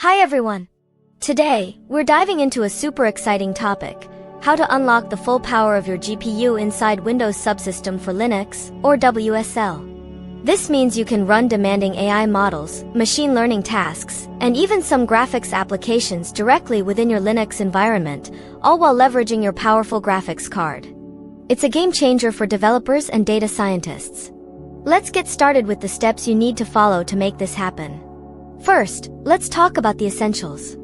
Hi everyone! Today, we're diving into a super exciting topic: how to unlock the full power of your GPU inside Windows Subsystem for Linux, or WSL. This means you can run demanding AI models, machine learning tasks, and even some graphics applications directly within your Linux environment, all while leveraging your powerful graphics card. It's a game changer for developers and data scientists. Let's get started with the steps you need to follow to make this happen. First, let's talk about the essentials.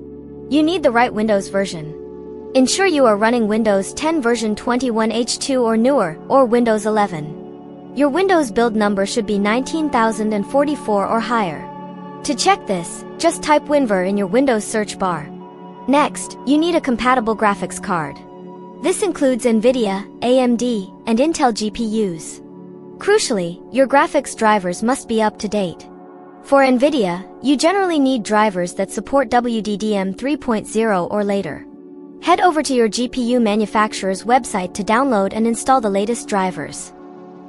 You need the right Windows version. Ensure you are running Windows 10 version 21H2 or newer, or Windows 11. Your Windows build number should be 19044 or higher. To check this, just type WinVer in your Windows search bar. Next, you need a compatible graphics card. This includes NVIDIA, AMD, and Intel GPUs. Crucially, your graphics drivers must be up to date. For NVIDIA, you generally need drivers that support WDDM 3.0 or later. Head over to your GPU manufacturer's website to download and install the latest drivers.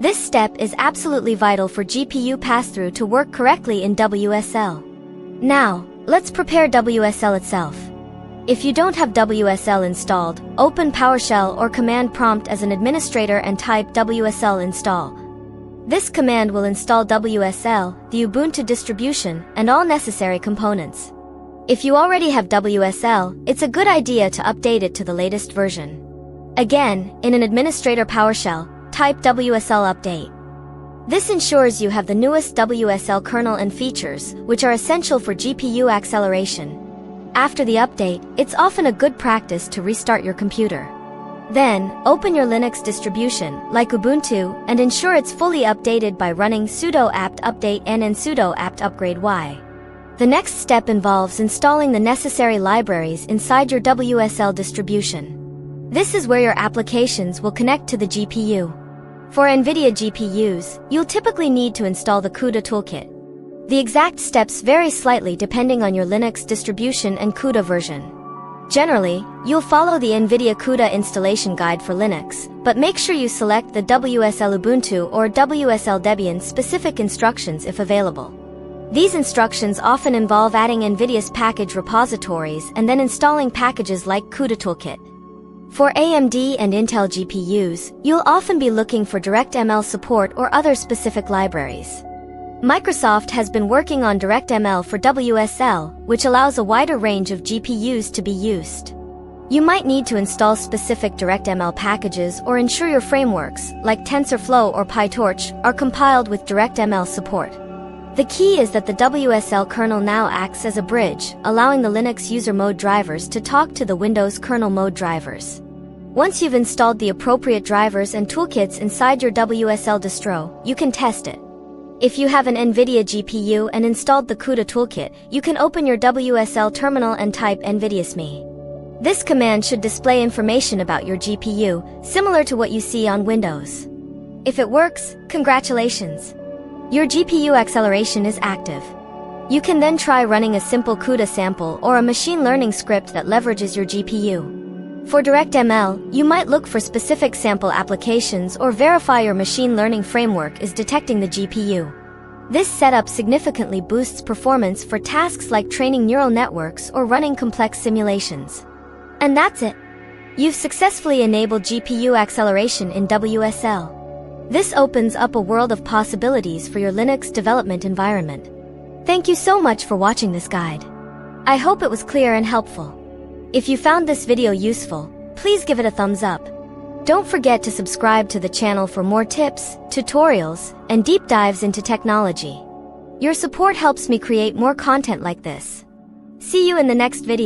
This step is absolutely vital for GPU passthrough to work correctly in WSL. Now, let's prepare WSL itself. If you don't have WSL installed, open PowerShell or command prompt as an administrator and type WSL install. This command will install WSL, the Ubuntu distribution, and all necessary components. If you already have WSL, it's a good idea to update it to the latest version. Again, in an administrator PowerShell, type WSL update. This ensures you have the newest WSL kernel and features, which are essential for GPU acceleration. After the update, it's often a good practice to restart your computer. Then, open your Linux distribution, like Ubuntu, and ensure it's fully updated by running sudo apt update n and sudo apt upgrade y. The next step involves installing the necessary libraries inside your WSL distribution. This is where your applications will connect to the GPU. For NVIDIA GPUs, you'll typically need to install the CUDA Toolkit. The exact steps vary slightly depending on your Linux distribution and CUDA version. Generally, you'll follow the NVIDIA CUDA installation guide for Linux, but make sure you select the WSL Ubuntu or WSL Debian specific instructions if available. These instructions often involve adding NVIDIA's package repositories and then installing packages like CUDA Toolkit. For AMD and Intel GPUs, you'll often be looking for DirectML support or other specific libraries. Microsoft has been working on DirectML for WSL, which allows a wider range of GPUs to be used. You might need to install specific DirectML packages or ensure your frameworks, like TensorFlow or PyTorch, are compiled with DirectML support. The key is that the WSL kernel now acts as a bridge, allowing the Linux user mode drivers to talk to the Windows kernel mode drivers. Once you've installed the appropriate drivers and toolkits inside your WSL distro, you can test it. If you have an NVIDIA GPU and installed the CUDA Toolkit, you can open your WSL terminal and type nvidia-smi. This command should display information about your GPU, similar to what you see on Windows. If it works, congratulations! Your GPU acceleration is active. You can then try running a simple CUDA sample or a machine learning script that leverages your GPU. For DirectML, you might look for specific sample applications or verify your machine learning framework is detecting the GPU. This setup significantly boosts performance for tasks like training neural networks or running complex simulations. And that's it. You've successfully enabled GPU acceleration in WSL. This opens up a world of possibilities for your Linux development environment. Thank you so much for watching this guide. I hope it was clear and helpful. If you found this video useful, please give it a thumbs up. Don't forget to subscribe to the channel for more tips, tutorials, and deep dives into technology. Your support helps me create more content like this. See you in the next video.